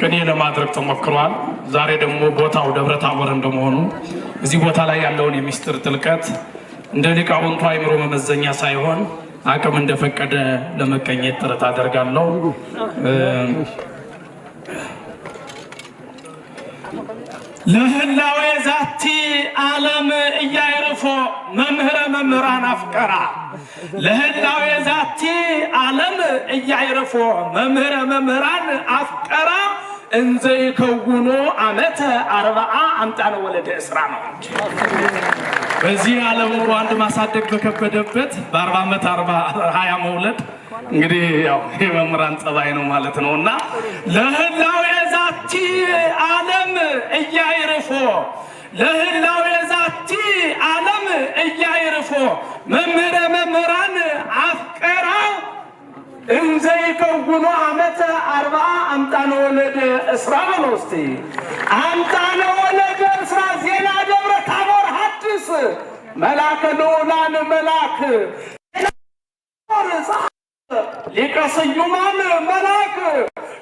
ቅኔ ለማድረግ ተሞክሯል። ዛሬ ደግሞ ቦታው ደብረ ታቦር እንደመሆኑ እዚህ ቦታ ላይ ያለውን የሚስጥር ጥልቀት እንደ ሊቃውንቱ አይምሮ መመዘኛ ሳይሆን አቅም እንደፈቀደ ለመቀኘት ጥረት አደርጋለሁ። ለህላዌ ዛቲ ዓለም እያይርፎ መምህረ መምህራን አፍቀራ ለህላዌ ዛቲ ዓለም እያይርፎ መምህረ መምህራን አፍቀራ እንዘ ይከውኖ ዓመተ 40 አምጣነ ወለደ እስራ ነው። በዚህ ዓለም ኑሮ አንድ ማሳደግ በከበደበት በ40 ዓመት 20 መውለድ እንግዲህ ያው የመምህራን ጸባይ ነው ማለት ነውና ለህላዌ ዛቲ ዓለም እያይርፎ ለህላዌ ዛቲ ዓለም እያይርፎ መምህረ መምህራን አፍቀራ እንዘ ይከውኖ ዓመተ 40 አምጣነ ወለደ እስራ ነው። እስቲ አምጣነ ወለደ እስራ ዜና ደብረ ታቦር ሐዲስ መላከ ልዑላን መላክ ሊቀ ስዩማን መላክ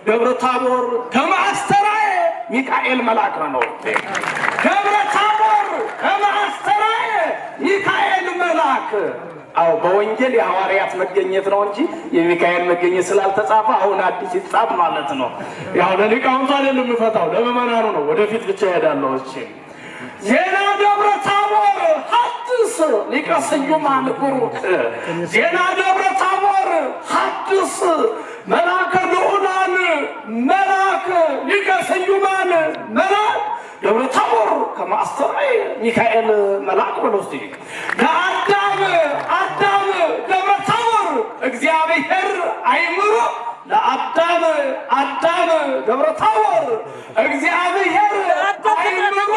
ደብረ ታቦር ከማስተራዬ ሚካኤል መላክ ነው። ደብረ ታቦር ከማስተራዬ ሚካኤል መላክ አው በወንጌል የሐዋርያት መገኘት ነው እንጂ የሚካኤል መገኘት ስላልተጻፈ አሁን አዲስ ይጻፍ ማለት ነው። ያው ለሊቃውንቱ አይደለም የምፈታው ለምእመናኑ ነው። ወደፊት ብቻ ሄዳለሁ። እሺ ዜና ደብረ ታቦር ሐዲስ ሊቀ ስዩማን ቡሩክ ዜና ደብረ ታቦር ሐዲስ መላከ ልዑላን መላክ ሊቀ ስዩማን መላክ ደብረ ታቦር ከማስተራዬ ሚካኤል መላክ ነው። እስቲ ለአዳም ደብረ ታቦር እግዚአብሔር አይምሮ ለአዳም ደብረ ታቦር እግዚአብሔር አይምሮ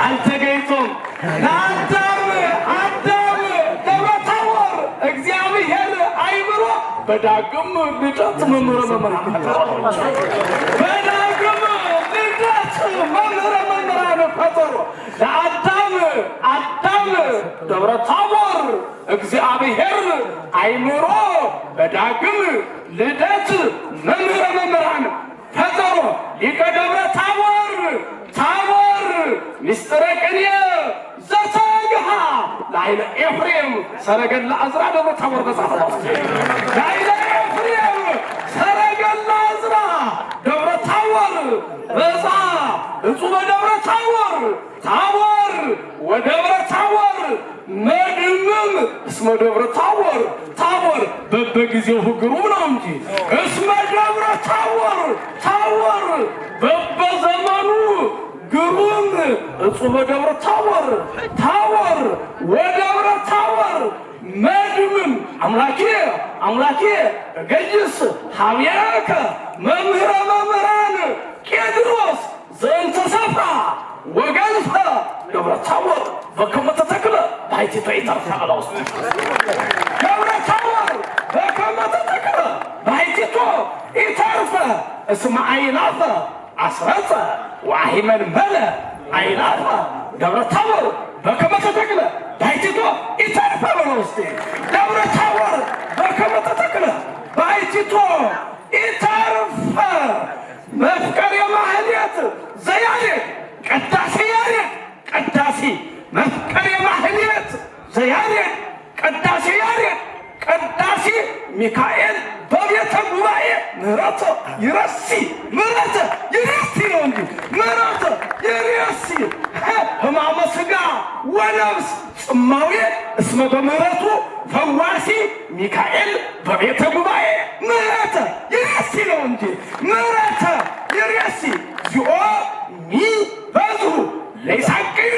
አልተገይቶም ለአዳም ደብረ ታቦር እግዚአብሔር አይምሮ በዳግም ልደት መምህረ መምህራን በዳግም ልደት መምህረ መምህራን ፈጠሩ ለአዳም ደብረ ታቦር እግዚአብሔር አይምሮ በዳግም ልደት መምህረ መምህራን ፈጠሩ ሊቀ ደብረ ታቦር ምስጢረ ቅኔ ዘተግሃ ላይለ ኤፍሬም ሰረገላ ዕዝራ ደብረ ታቦር በጻፈው ላይለ ኤፍሬም ሰረገላ ዕዝራ ደብረ ታቦር በዛ እጹበ ደብረ ታቦር ወደብረ ታቦር መድምም እስመ ደብረ ታቦር በበጊዜው ግሩም ነው እንጂ እስመ ደብረ ታቦር በበዘመኑ ግሩም እጹበ ደብረ ታቦር ወደብረ ታቦር መድምም አምላኬ ገይስ ሀብያከ መምህረ መምህራን ቄድሮስ ዘንተ ሰፍራ ወገልፈ ደብረ ታቦር በከመ ተተክለ ባሕቲቱ ኢተርፈ ውስጥ ደብረ ታቦር በከመ ተተክለ ባሕቲቱ ኢተርፈ እስመ አይላፈ አስረጸ ወአሂመን መለ አይላፈ ደብረ ታቦር በከመ ተተክለ ባሕቲቱ ኢተርፈ ውስጥ ደብረ ታቦር በከመ ተተክለ ባሕቲቱ ኢተርፈ መፍቀር የማህሌት ዘያሬድ ቅዳሴ ያሬድ ቅዳሴ መፍቀር የማህሌት ዘያሬድ ቅዳሴ ያሬድ ቅዳሴ ሚካኤል በቤተ ጉባኤ ምህረተ ይረሲ ነው እንጂ ምህረተ ይረሲ ሕማመ ሥጋ ወነፍስ ጽማዌ እስመ በምህረቱ ፈዋሲ ሚካኤል በቤተ ጉባኤ ምህረተ ይረሲ ነው እንጂ ምህረተ ይረሲ ዚኦ በዙ ለይሳቅኒ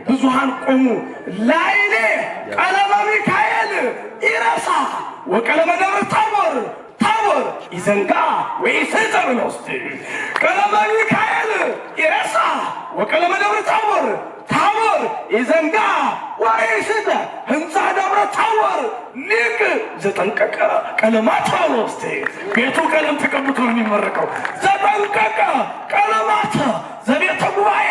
ብዙሃን ቆሙ ላይሌ ቀለመ ሚካኤል ይረሳ ወቀለመ ደብረ ታቦር ይዘንጋ ወይሰጠር ነው። እስቲ ቀለመ ሚካኤል ይረሳ ወቀለመ ደብረ ታቦር ይዘንጋ ወይሰጠ ህንፃ ደብረ ታቦር ሊቅ ዘጠንቀቀ ቀለማት ነው። እስቲ ቤቱ ቀለም ተቀብቶ ነው የሚመረቀው። ዘጠንቀቀ ቀለማት ዘቤተ ጉባኤ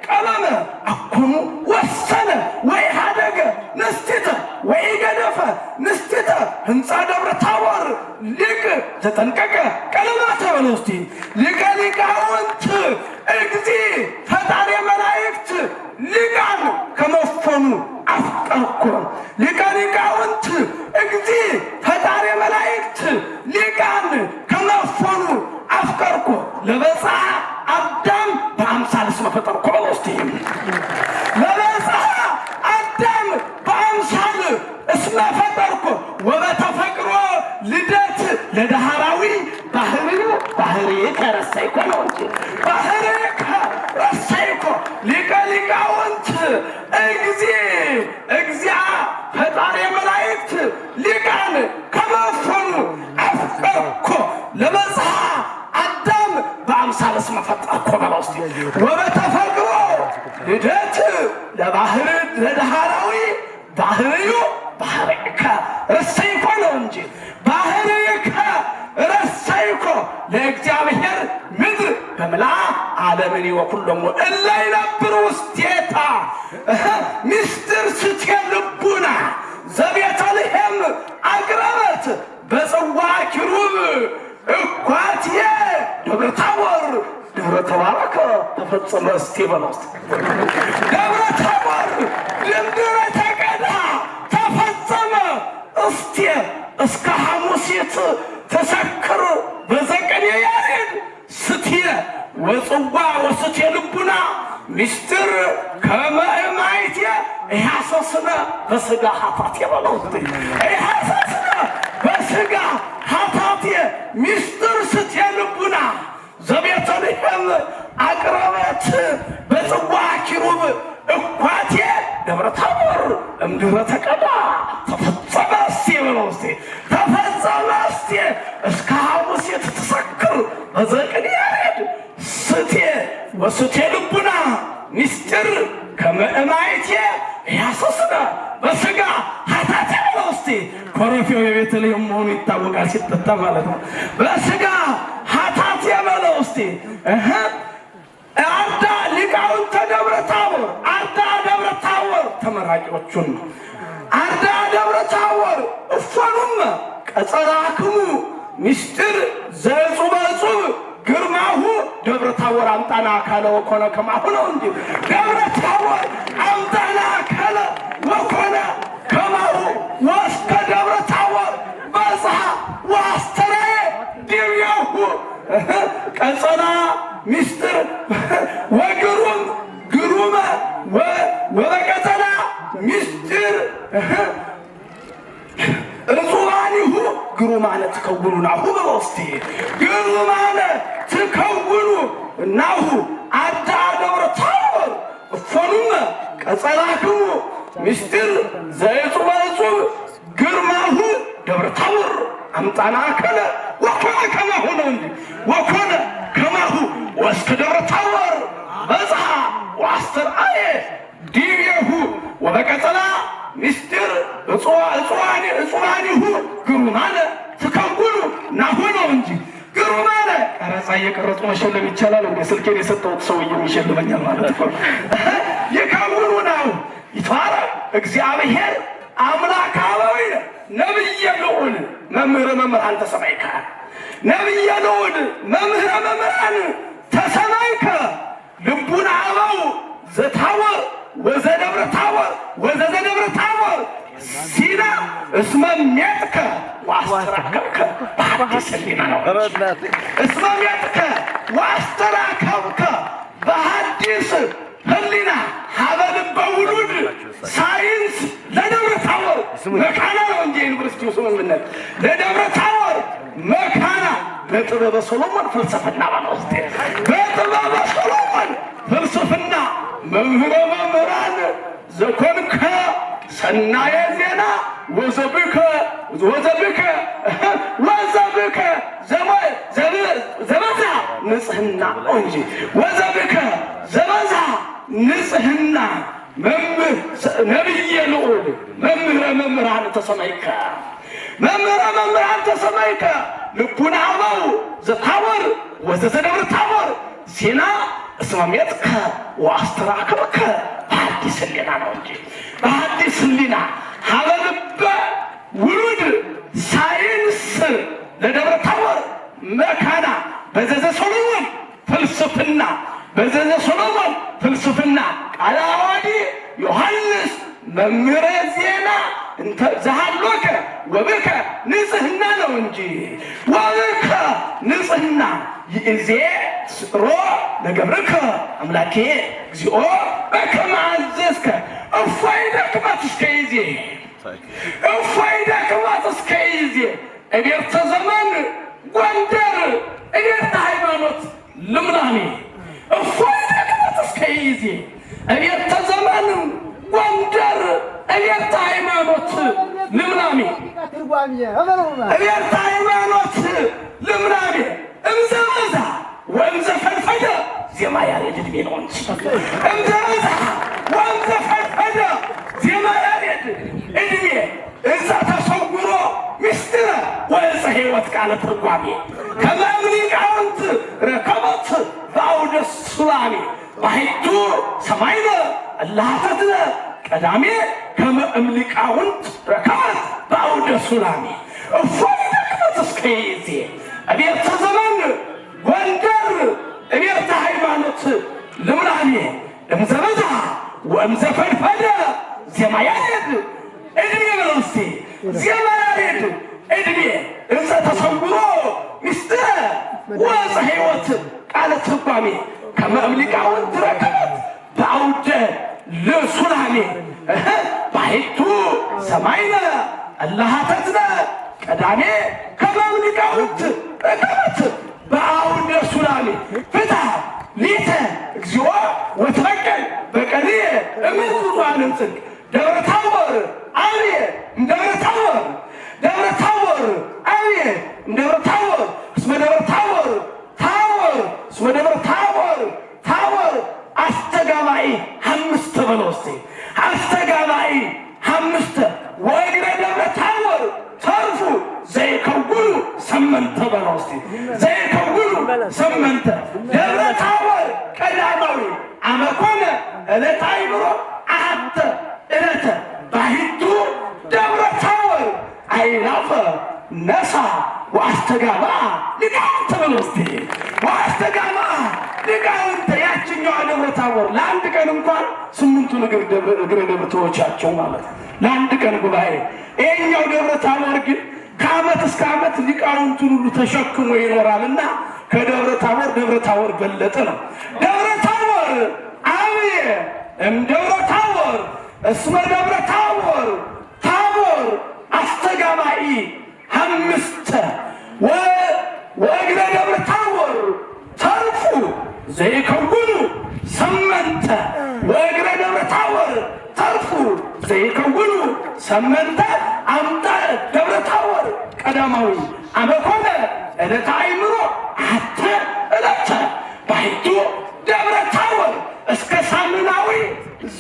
ቀለመ አኩኑ ወሰነ ወይ ሀደገ ንስቲተ ወይ ገደፈ ንስቲተ ህንፃ ደብረ ታቦር ሊቅ ዘጠንቀቀ ቀለማት ነው። እስቲ ሊቀ ሊቃውንት እግዚ ፈጣሪ መላእክት ሊቃን ከመፎኑ አፍቀርኩ ሊቀ ሊቃውንት እግዚ ፈጣሪ መላእክት ሊቃን ከመፎኑ አፍቀርኩ ለበፃ አዳም በአምሳል እስመ ፈጠርኩ እስቲ ለበፃ አዳም በአምሳል እስመ ፈጠርኩ ወበተፈቅሮ ልደት ለዳህራዊ ባህሪ ከረሳይኮ ነው እንጂ ባህሪ ከረሳይኮ ሊቀ ሊቃውንት እግዚአ ፈጣሪ መላእክት ሊቃን ከመፎኑ አፍቀርኩ ለበፃ አዳም በአምሳል እስመ ፈጠርኩ ነው እስቲ ወበተፈቅሮ ልደት ለባህሪ ለዳህራዊ ባህሪከ ረሳይኮ ነው እንጂ ባህሪከ ረሳይኮ ለእግዚአብሔር ምድር በምላ ዓለምን ወኩሎሙ እለ ይነብሩ ውስቴታ ምስጢር ስቴ ልቡና ዘቤተልሔም አቅረበት በጽዋ ኪሩብ እኳትየ ደብረ ታቦር ደብረ ተባረከ ተፈጸመ እስቲ በለውስጥ ደብረ ታቦር ድምድረ ተቀዳ ተፈጸመ እስቲ እስከ ሐሙሲት ተሰክር በዘቀኔ ያሬድ ስትየ ወጽዋ ወስትየ ልቡና ምስጢር ከመእማይት ኢያሰስነ በስጋ ኃጢአት የበለውስጥ ኢያሰስነ በስጋ ኃጢአት ምስጢር ስትየ ልቡና ዘቤተልሔም አቅረበት በጽዋ ኪሩብ እኳትየ ደብረ ታቦር እምድኅረ ተቀዳ ተፈጸመ እስቲ በለው እስቲ ተፈጸመ እስቲ እስከ ሐሙሲት ትሰክር በዘቅኔ ያሬድ ስትየ ወስትየ ልቡና ምስጢር ከመእማይትየ ኢያሰስነ በስጋ ኃጢአት በለው እስቲ ኮረፌው የቤተልሔም መሆኑ ይታወቃል ሲጠጣ ማለት ነው በስጋ ኃጢአት የበለው እስቲ አርዳ ሊቃውንተ ደብረ ታቦር አርዳ ደብረ ታቦር ተመራቂዎቹን አርዳ ደብረ ታቦር እፎኑም ቀጸራክሙ ምስጢር ዘዕጹበ ዕጹብ ግርማሁ ደብረ ታቦር አምጣና አካለ ወኮነ ከማሁ ነው እንጂ ደብረ ታቦር አምጣና አካለ ወኮነ ከማሁ ወስከ ደብረ ታቦር በጽሐ ወአስተርአየ ዲቤሁ ቀጸና ምስጢር ወግሩም ግሩመ ወበቀጸና ምስጢር እጹባኒሁ ግሩማነ ትከውኑ ናሁ በውስቲ ግሩማነ ትከውኑ ናሁ አዳ ደብረ ታቦር እፎኑመ ቀጸላክሙ ምስጢር ዘዕጹበ ዕጹብ ግርማሁ ደብረ ታቦር አምጣና አከለ ወኮነ ከማሁ ነው እንጂ ወኮነ ከማሁ ወስከ ደብረ ታቦር በጽሐ ወአስተርአየ ዲቤሁ ወበቀጸላ ምስጢር እጹባኒሁ ግሩማነ ትከውኑ ናሁ ነው እንጂ ግሩማነ ቀረጻ እየቀረጹ መሸለም ይቻላል እንደ ስልኬን የሰጠሁት ሰውዬ ይሸልመኛል ማለት ነው ይከውኑ ናሁ ይትባረክ እግዚአብሔር አምላክ አበዊነ ነብየ ልዑል መምህረ መምህራን ተሰማይከ ነብየ ልዑል መምህረ መምህራን ተሰማይከ ልቡና አበው ዘታወር ወዘደብረ ታቦር ወዘደብረ ታቦር ሲና እስመ ሜጥከ ወአስተራከብከ በሐዲስ ሕሊና ነው እስመ ሜጥከ ወአስተራከብከ በሐዲስ ሕሊና ሀበ ልበ ውሉድ ሳይንስ ለደብረ ታቦር መካና ነው እንጂ ዩኒቨርሲቲው ስምምነት ለደብረ ታቦር መካና በጥበበ ሰሎሞን ፍልስፍና ባለውስጤ በጥበበ ሰሎሞን ፍልስፍና መምህረ መምህራን ዘኮንከ ሰናየ ዜና ወዘብከ ዘበዛ ንጽህና እንጂ ወዘብከ ዘበዛ ንጽህና ነብየ ልዑል መምህረ መምህራን ተሰማይከ መምህረ መምህራን ተሰማይከ ልቡና አበው ዘታቦር ወዘደብረ ታቦር ሲና እስመ ሜጥከ ወአስተራከብከ በሐዲስ ሕሊና ነው እንጂ በሐዲስ ሕሊና ሀበ ልበ ውሉድ ሳይንስ ለደብረ ታቦር መካና በዘዘ ሰሎሞን ፍልስፍና በዘዘ ሰሎሞን ፍልስፍና ቃለ ዓዋዲ ዮሐንስ መምህረ ዜና እንተ ዘሃሎከ ወብከ ንጽሕና ነው እንጂ ወብከ ንጽሕና ይእዜ ስሮ ለገብርከ አምላኬ እግዚኦ በከመ አዘዝከ እፎይደ ክማት እስከ ይዜ እፎይደ ክማት እስከ ይዜ እቤርተ ዘመን ጎንደር እቤርተ ሃይማኖት ልምላሜ እፎይደ ክማት እስከ ይዜ እቤርተ ዘመን ጎንደር እቤርተ ሃይማኖት ልምላሜ እቤርተ ሃይማኖት ልምላሜ እምዘበዛ ወእምዘፈልፈደ ዜማ ያሬድ ዕድሜ ነው እንጂ እምዘበዛ ወእምዘፈልፈደ ዜማ ያሬድ ዕድሜ እዛ ተሰውሮ ምስጢረ ወእፀ ሕይወት ቃለ ትርጓሜ ከመ ሊቃውንት ረከቦት በአውደ ሱላሜ ባሕቱ ሰማይነ እላሃተትነ ቀዳሜ ከመ ሊቃውንት ረከቦት በአውደ ሱላሜ እፎይደ ክማት እስከ ይዜ እቤርተ ዘመን ጎንደር እቤርተ ሃይማኖት ልምላሜ እምዘበዛ ወእምዘፈልፈደ ዜማ ያሬድ ዕድሜ በለው እስቲ ዜማ ያሬድ ዕድሜ እዛ ተሰውሮ ምስጢረ ወእፀ ሕይወት ቃለ ትርጓሜ ከመ ሊቃውንት ረከቦት በአውደ ሱላሜ ባሕቱ ሰማይነ እላሃተትነ ቀዳሜ ከመ ሊቃውንት ረከቦት በአውደ ሱላሜ ፍትሐ ሊተ እግዚኦ ወትበቀል በቀልየ እምዝዙዓን እምጽድቅ ደብረ ታቦር አብየ እምደብረ ታቦር ደብረ ታቦር አብየ እምደብረ ታቦር እስመ ደብረ ታቦር ታቦር እስመ ደብረ ታቦር ታቦር አስተጋባኢ አምስት በለው እስቲ አስተጋባኢ አምስት ወእግረ ደብረ ታቦር ተርፉ ዘይከውኑ ሰመንተ በለው እስቲ ዘይከውኑ ሰመንተ ደብረ ታቦር ቀዳማዊ አመኮነ ዕለተ አዕምሮ አሐተ ዕለተ ባሕቱ ደብረ ታቦር አእላፈ ነሣ ወአስተጋባ ሊቃውንተ በለው እስቲ ወአስተጋባ ሊቃውንተ ያችኛዋ ደብረ ታቦር ለአንድ ቀን እንኳን ስምንቱን እግረ ደብረ ተወቻቸው ማለት ለአንድ ቀን ጉባኤ። ይሄኛው ደብረ ታቦር ግን ከዓመት እስከ ዓመት ሊቃውንቱን ሁሉ ተሸክሞ ይኖራልና ከደብረ ታቦር በለጠ ነው። ደብረ ታቦር አብየ እምደብረ ታቦር እስመ ደብረ ታቦር ታቦር አስተጋባኢ አምስተ ወእግረ ደብረ ታቦር ተርፉ ዘይከውኑ ሰመንተ ወእግረ ደብረ ታቦር ተርፉ ዘይከውኑ ሰመንተ አምጣ ደብረ ታቦር ቀዳማዊ አመኮነ ዕለተ አዕምሮ አሐተ ዕለተ ባሕቱ ደብረ ታቦር እስከ ሳምናዊ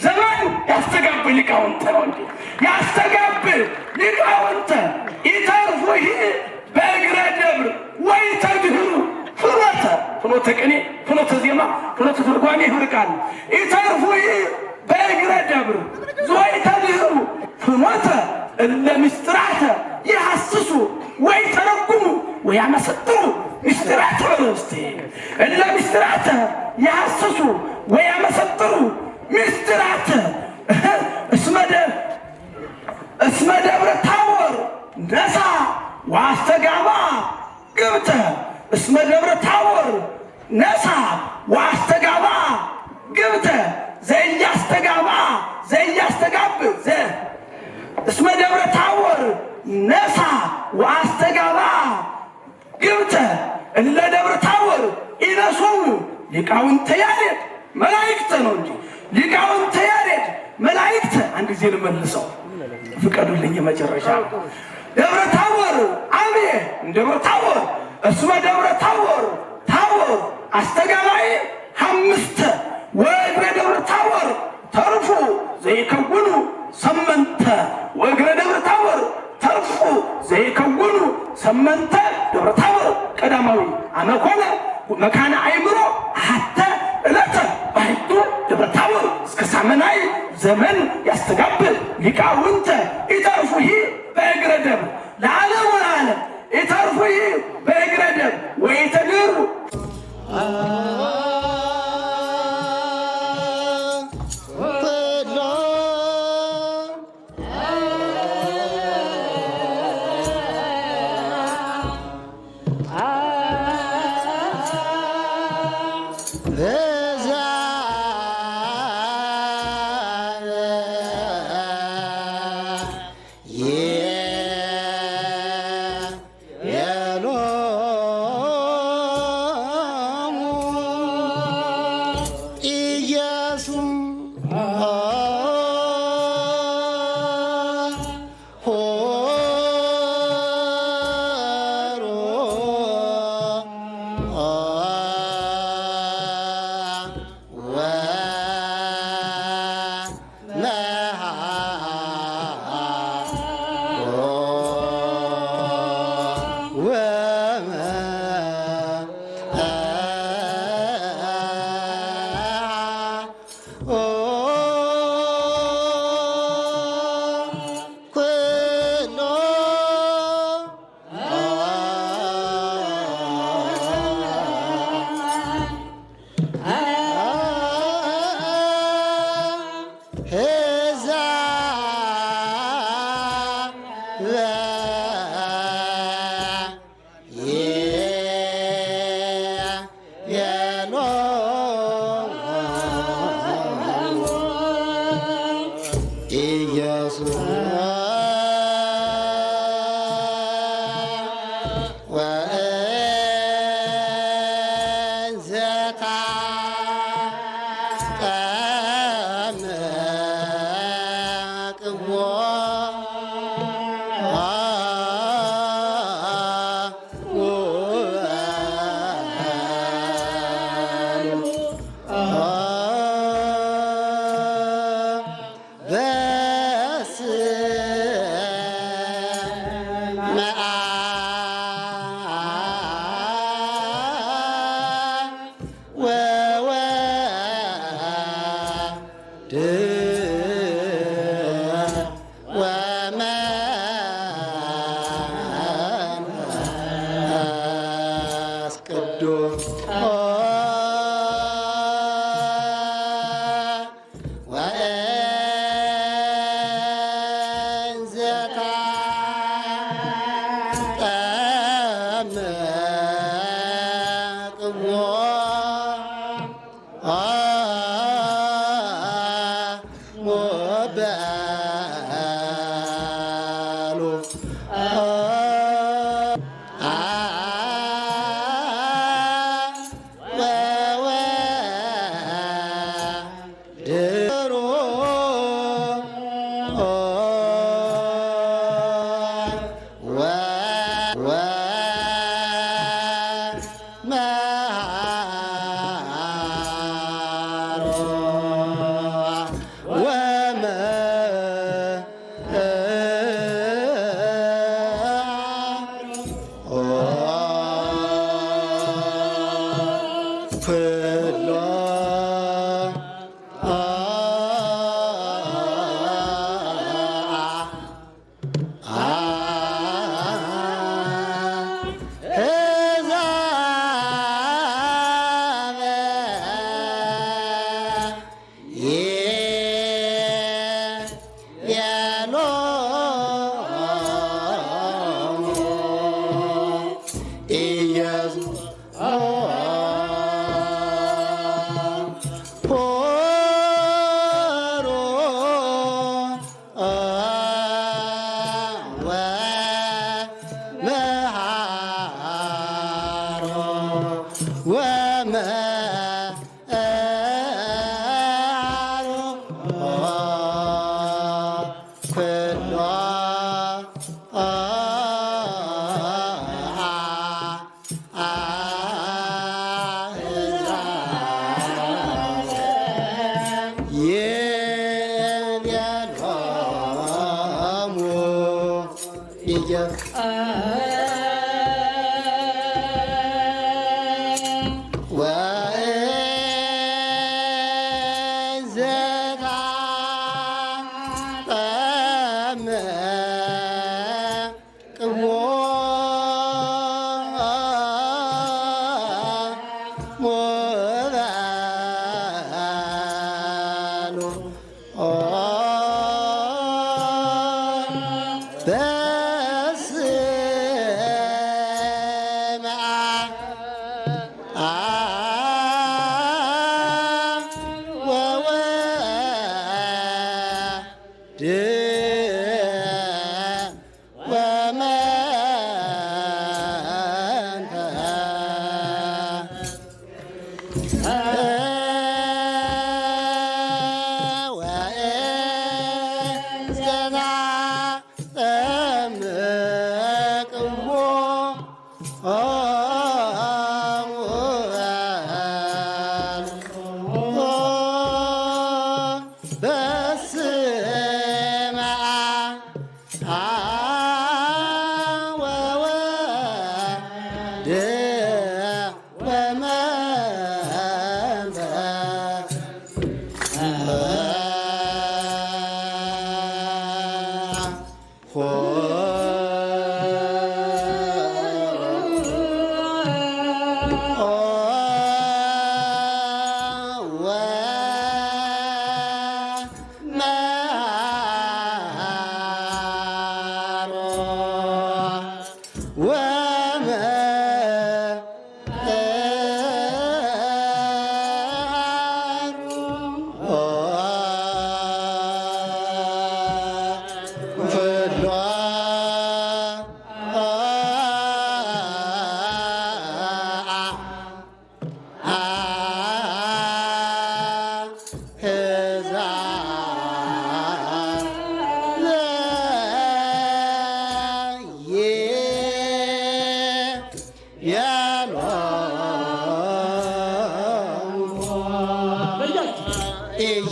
ዘመን ያስተጋብ ሊቃውንተ ነው እንጂ ያስተጋብ ሊቃውንተ ይተርፉ በእግረ ደብር ወይተድኅሩ ፍኖተ ቅኔ ፍኖተ ዜማ ፍኖተ ትርጓሜ ይርቃል። ይተርፉ በእግረ ደብር ወይተድኅሩ ፍኖተ እለ ምስጢራተ ይሐስሱ ወይተረጉሙ ወያመሰጥሩ ምስጢራተ በለው እስቲ እለ ምስጢራተ ይሐስሱ ወያመሰጥሩ ምስጢራተ እስመ ደብረ ታቦር ነሣ ወአስተጋባ ግብተ እስመ ደብረ ታቦር ነሣ ወአስተጋባ ግብተ ዘኢያስተጋብ እስመ ደብረ ታቦር ነሣ ወአስተጋባ ግብተ እለ ደብረ ታቦር ኢነሶሙ ሊቃውንተ ያሬድ መላእክት ነው እንጂ ሊቃውንተ ያሬድ መላእክት። አንድ ጊዜ ልመልሰው ፍቀዱልኝ። የመጨረሻ ደብረ ታቦር አብየ እምደብረ ታቦር እስመ ደብረ ታቦር ታቦር አስተጋባኢ አምስተ ወእግረ ደብረ ታቦር ተርፉ ዘይከውኑ ሰመንተ ወእግረ ደብረ ታቦር ተርፉ ዘይከውኑ ሰመንተ ደብረ ታቦር ቀዳማዊ አመኮነ መካነ አዕምሮ አሐተ ዕለተ ባሕቱ ደብረ ታቦር እስከ ሳምናዊ ዘመን ያስተጋብ ሊቃውንተ ይተርፉ በእግረ ደብር ለዓለም ወለዓለም ይተርፉ በእግረ ደብር ወይተድኅሩ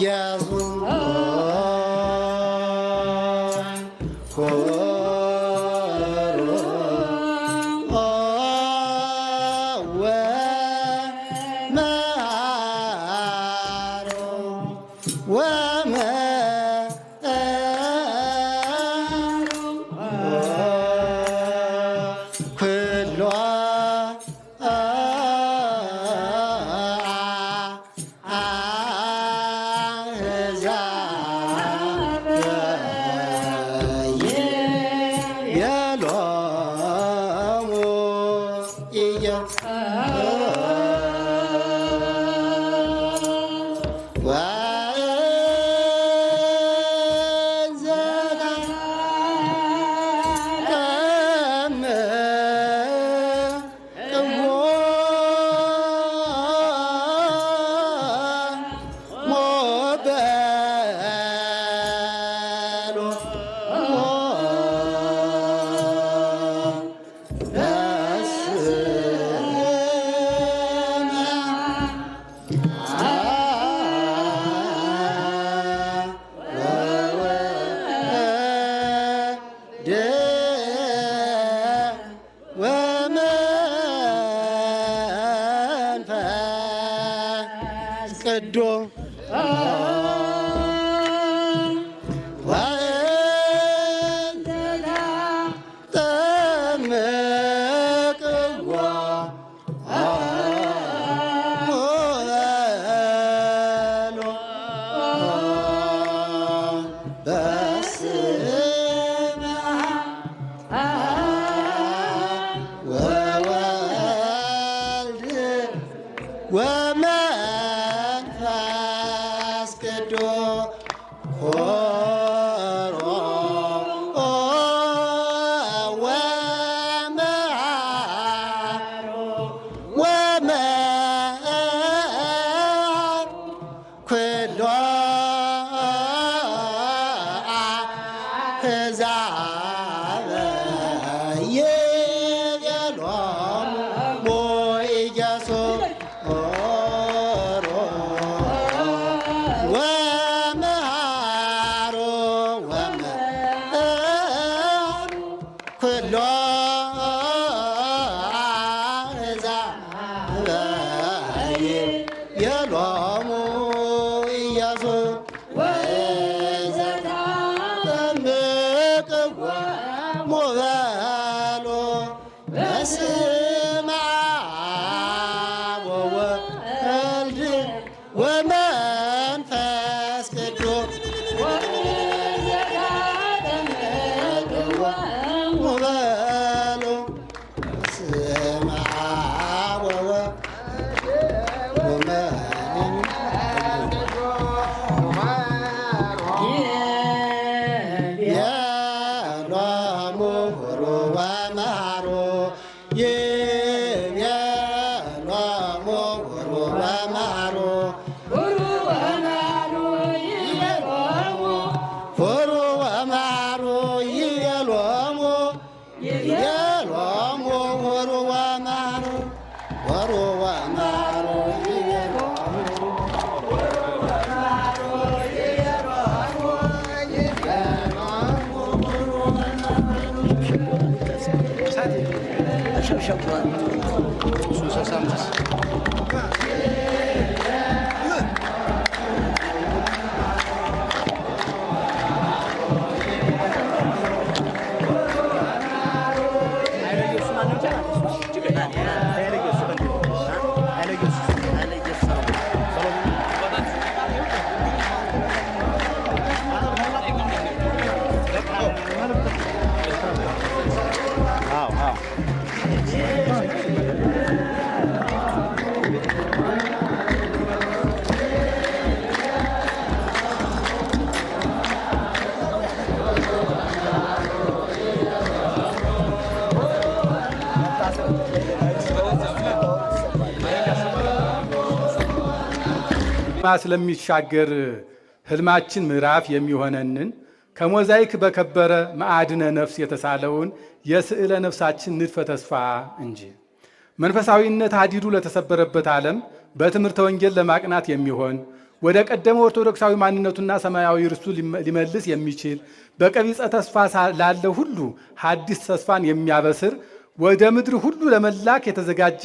Yeah, ወማሩ ሁሩ ወማሩ ይሎሙ ሁሩ ወማሩ ይሎሙ ይሎሙ ሁሩ ወማሩ ሁሩ ወማሩ ስለሚሻገር ህልማችን ምዕራፍ የሚሆነንን ከሞዛይክ በከበረ ማዕድነ ነፍስ የተሳለውን የስዕለ ነፍሳችን ንድፈ ተስፋ እንጂ መንፈሳዊነት ሀዲዱ ለተሰበረበት ዓለም በትምህርተ ወንጌል ለማቅናት የሚሆን ወደ ቀደመ ኦርቶዶክሳዊ ማንነቱና ሰማያዊ ርስቱ ሊመልስ የሚችል በቀቢጸ ተስፋ ላለ ሁሉ ሐዲስ ተስፋን የሚያበስር ወደ ምድር ሁሉ ለመላክ የተዘጋጀ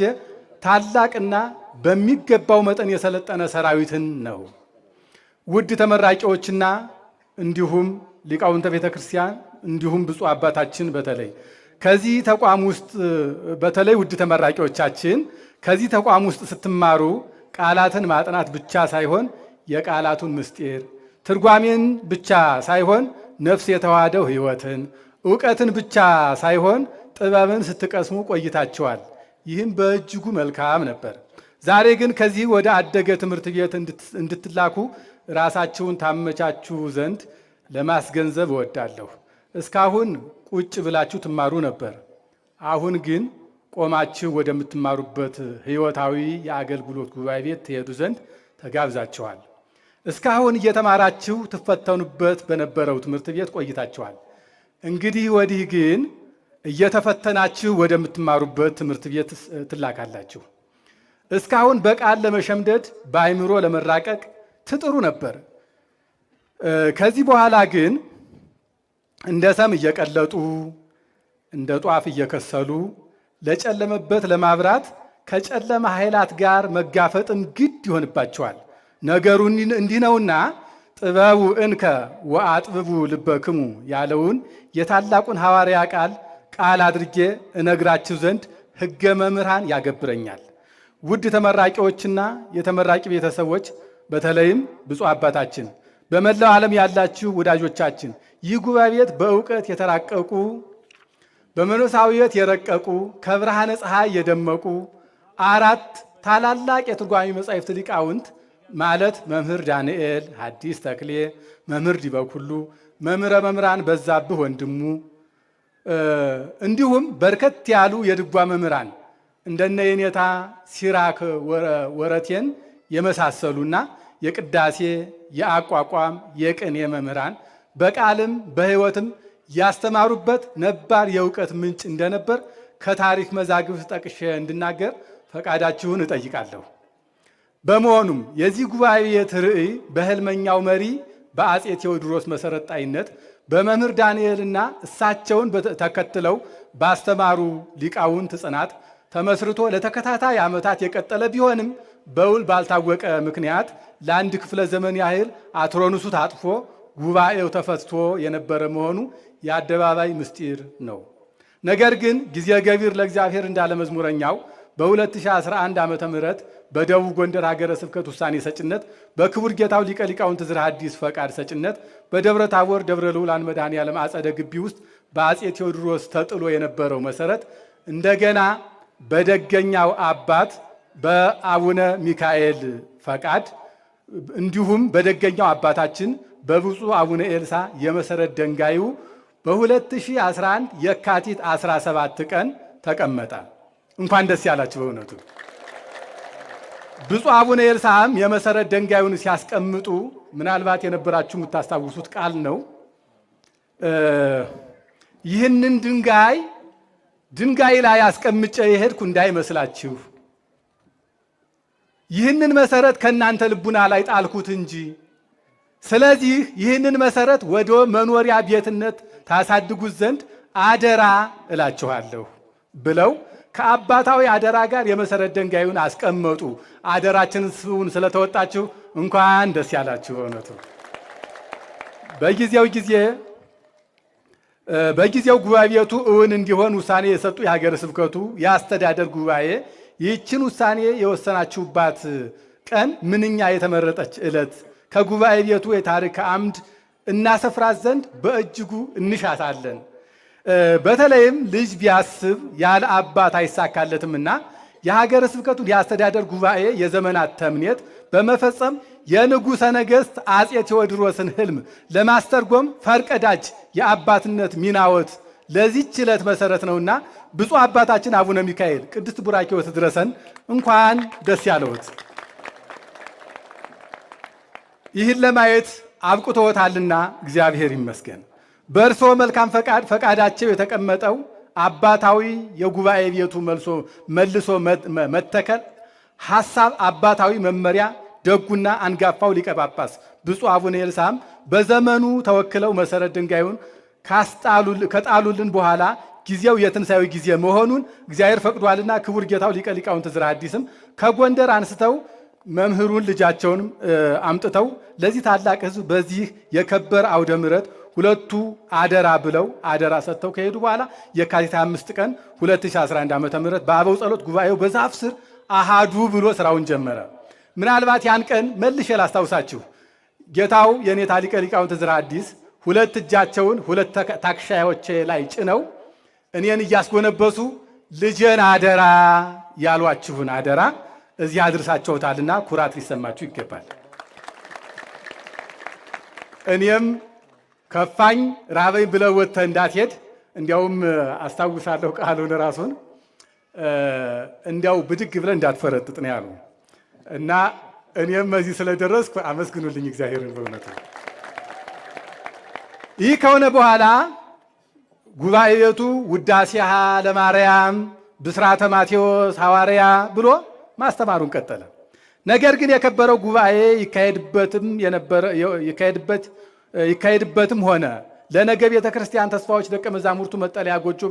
ታላቅና በሚገባው መጠን የሰለጠነ ሰራዊትን ነው። ውድ ተመራቂዎችና እንዲሁም ሊቃውንተ ቤተ ክርስቲያን እንዲሁም ብፁዕ አባታችን በተለይ ከዚህ ተቋም ውስጥ በተለይ ውድ ተመራቂዎቻችን ከዚህ ተቋም ውስጥ ስትማሩ ቃላትን ማጥናት ብቻ ሳይሆን የቃላቱን ምስጢር ትርጓሜን ብቻ ሳይሆን ነፍስ የተዋሃደው ሕይወትን ዕውቀትን ብቻ ሳይሆን ጥበብን ስትቀስሙ ቆይታችኋል። ይህም በእጅጉ መልካም ነበር። ዛሬ ግን ከዚህ ወደ አደገ ትምህርት ቤት እንድትላኩ ራሳችሁን ታመቻችሁ ዘንድ ለማስገንዘብ እወዳለሁ። እስካሁን ቁጭ ብላችሁ ትማሩ ነበር። አሁን ግን ቆማችሁ ወደምትማሩበት ሕይወታዊ የአገልግሎት ጉባኤ ቤት ትሄዱ ዘንድ ተጋብዛችኋል። እስካሁን እየተማራችሁ ትፈተኑበት በነበረው ትምህርት ቤት ቆይታችኋል። እንግዲህ ወዲህ ግን እየተፈተናችሁ ወደምትማሩበት ትምህርት ቤት ትላካላችሁ። እስካሁን በቃል ለመሸምደድ በአይምሮ ለመራቀቅ ትጥሩ ነበር። ከዚህ በኋላ ግን እንደ ሰም እየቀለጡ እንደ ጧፍ እየከሰሉ ለጨለመበት ለማብራት ከጨለማ ኃይላት ጋር መጋፈጥም ግድ ይሆንባቸዋል። ነገሩ እንዲህ ነውና ጥበቡ እንከ ወአጥብቡ ልበክሙ ያለውን የታላቁን ሐዋርያ ቃል አድርጌ እነግራችሁ ዘንድ ሕገ መምህራን ያገብረኛል። ውድ ተመራቂዎችና የተመራቂ ቤተሰቦች በተለይም ብፁዕ አባታችን በመላው ዓለም ያላችሁ ወዳጆቻችን ይህ ጉባኤ ቤት በእውቀት የተራቀቁ በመንፈሳዊነት የረቀቁ ከብርሃነ ፀሐይ የደመቁ አራት ታላላቅ የትርጓሜ መጻሕፍት ሊቃውንት ማለት መምህር ዳንኤል ሐዲስ ተክሌ፣ መምህር ዲበኩሉ፣ መምህረ መምህራን በዛብህ ወንድሙ እንዲሁም በርከት ያሉ የድጓ መምህራን እንደነ የኔታ ሲራክ ወረቴን የመሳሰሉና የቅዳሴ የአቋቋም የቅኔ መምህራን በቃልም በሕይወትም ያስተማሩበት ነባር የእውቀት ምንጭ እንደነበር ከታሪክ መዛግብት ጠቅሼ እንድናገር ፈቃዳችሁን እጠይቃለሁ። በመሆኑም የዚህ ጉባኤ ቤት ርዕይ በሕልመኛው መሪ በአጼ ቴዎድሮስ መሰረት ጣይነት በመምህር ዳንኤልና እሳቸውን ተከትለው ባስተማሩ ሊቃውንት ጽናት ተመስርቶ ለተከታታይ ዓመታት የቀጠለ ቢሆንም በውል ባልታወቀ ምክንያት ለአንድ ክፍለ ዘመን ያህል አትሮንሱ ታጥፎ ጉባኤው ተፈትቶ የነበረ መሆኑ የአደባባይ ምስጢር ነው። ነገር ግን ጊዜ ገቢር ለእግዚአብሔር እንዳለ መዝሙረኛው በ2011 ዓመተ ምህረት በደቡብ ጎንደር ሀገረ ስብከት ውሳኔ ሰጭነት በክቡር ጌታው ሊቀ ሊቃውንት ዝርዓ ሐዲስ ፈቃድ ሰጭነት በደብረ ታቦር ደብረ ልዑላን መድኃኔዓለም አጸደ ግቢ ውስጥ በአጼ ቴዎድሮስ ተጥሎ የነበረው መሰረት እንደገና በደገኛው አባት በአቡነ ሚካኤል ፈቃድ እንዲሁም በደገኛው አባታችን በብፁዕ አቡነ ኤልሳ የመሰረት ደንጋዩ በ2011 የካቲት 17 ቀን ተቀመጠ። እንኳን ደስ ያላችሁ። በእውነቱ ብፁዕ አቡነ ኤልሳዕም የመሰረት ድንጋዩን ሲያስቀምጡ ምናልባት የነበራችሁ የምታስታውሱት ቃል ነው። ይህንን ድንጋይ ላይ አስቀምጬ የሄድኩ እንዳይመስላችሁ፣ ይህንን መሰረት ከእናንተ ልቡና ላይ ጣልኩት እንጂ፣ ስለዚህ ይህንን መሰረት ወደ መኖሪያ ቤትነት ታሳድጉት ዘንድ አደራ እላችኋለሁ ብለው ከአባታዊ አደራ ጋር የመሰረት ድንጋዩን አስቀመጡ። አደራችንን ስለተወጣችሁ እንኳን ደስ ያላችሁ። እውነቱ በጊዜው ጉባኤ ቤቱ እውን እንዲሆን ውሳኔ የሰጡ የሀገረ ስብከቱ የአስተዳደር ጉባኤ ይህችን ውሳኔ የወሰናችሁባት ቀን ምንኛ የተመረጠች ዕለት ከጉባኤ ቤቱ የታሪክ አምድ እናሰፍራት ዘንድ በእጅጉ እንሻታለን። በተለይም ልጅ ቢያስብ ያለ አባት አይሳካለትምና የሀገረ ስብከቱን የአስተዳደር ጉባኤ የዘመናት ተምኔት በመፈጸም የንጉሠ ነገሥት አጼ ቴዎድሮስን ሕልም ለማስተርጎም ፈርቀዳጅ የአባትነት ሚናዎት ለዚህች ዕለት መሰረት ነውና ብፁዕ አባታችን አቡነ ሚካኤል ቅድስት ቡራኬዎት ድረሰን እንኳን ደስ ያለዎት። ይህን ለማየት አብቅቶታልና እግዚአብሔር ይመስገን። በእርስዎ መልካም ፈቃዳቸው የተቀመጠው አባታዊ የጉባኤ ቤቱ መልሶ መተከል ሐሳብ አባታዊ መመሪያ ደጉና አንጋፋው ሊቀ ጳጳስ ብፁዕ አቡነ ኤልሳዕም በዘመኑ ተወክለው መሰረት ድንጋዩን ከጣሉልን በኋላ ጊዜው የትንሣኤው ጊዜ መሆኑን እግዚአብሔር ፈቅዷልና ክቡር ጌታው ሊቀ ሊቃውንት ዕዝራ አዲስም ከጎንደር አንስተው መምህሩን ልጃቸውን አምጥተው ለዚህ ታላቅ ሕዝብ በዚህ የከበረ አውደ ምሕረት ሁለቱ አደራ ብለው አደራ ሰጥተው ከሄዱ በኋላ የካቲት 5 ቀን 2011 ዓ.ም በአበው ጸሎት ጉባኤው በዛፍ ስር አሃዱ ብሎ ስራውን ጀመረ። ምናልባት ያን ቀን መልሼ ላስታውሳችሁ። ጌታው የኔታ ሊቀ ሊቃውንት ዕዝራ አዲስ ሁለት እጃቸውን ሁለት ታክሻዮቼ ላይ ጭነው እኔን እያስጎነበሱ ልጄን አደራ ያሏችሁን አደራ እዚህ አድርሳቸውታልና ኩራት ሊሰማችሁ ይገባል። እኔም ከፋኝ ራበኝ ብለው ወጥተህ እንዳትሄድ እንዲያውም አስታውሳለሁ ቃሉን ራሱን እንዲያው ብድግ ብለን እንዳትፈረጥጥ ነው ያሉ እና እኔም እዚህ ስለደረስኩ አመስግኑልኝ እግዚአብሔርን በእውነቱ። ይህ ከሆነ በኋላ ጉባኤ ቤቱ ውዳሴሃ ለማርያም ብስራተ ማቴዎስ ሐዋርያ ብሎ ማስተማሩን ቀጠለ። ነገር ግን የከበረው ጉባኤ ይካሄድበትም ሆነ ለነገ ቤተ ክርስቲያን ተስፋዎች ደቀ መዛሙርቱ መጠለያ ጎጆ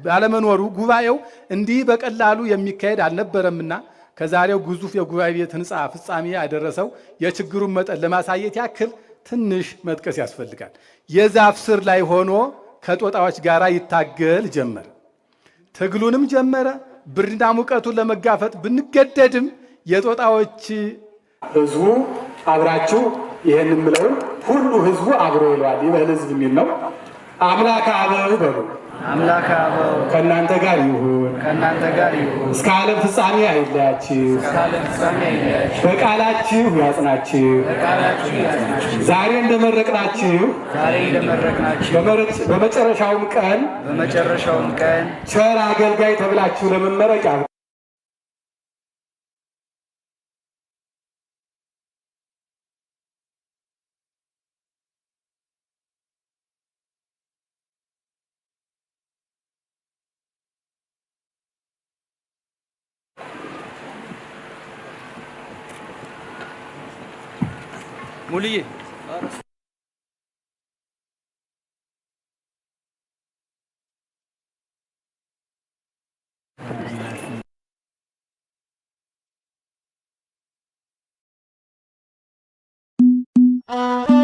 ባለመኖሩ ጉባኤው እንዲህ በቀላሉ የሚካሄድ አልነበረምና ከዛሬው ግዙፍ የጉባኤ ቤት ሕንፃ ፍጻሜ ያደረሰው የችግሩን መጠን ለማሳየት ያክል ትንሽ መጥቀስ ያስፈልጋል። የዛፍ ስር ላይ ሆኖ ከጦጣዎች ጋር ይታገል ጀመረ። ትግሉንም ጀመረ። ብርድና ሙቀቱን ለመጋፈጥ ብንገደድም የጦጣዎች ህዝቡ አብራችሁ ይሄን ምለውን ሁሉ ህዝቡ አብሮ ይለዋል። ይበል ህዝብ የሚል ነው። አምላከ አበው በሉ። አምላከ አበው ከእናንተ ጋር ይሁን እስከ ዓለም ፍጻሜ አይለያችሁ፣ በቃላችሁ ያጽናችሁ። ዛሬ እንደመረቅናችሁ በመጨረሻውም ቀን ቸር አገልጋይ ተብላችሁ ለመመረቅ ሙልዬ Ah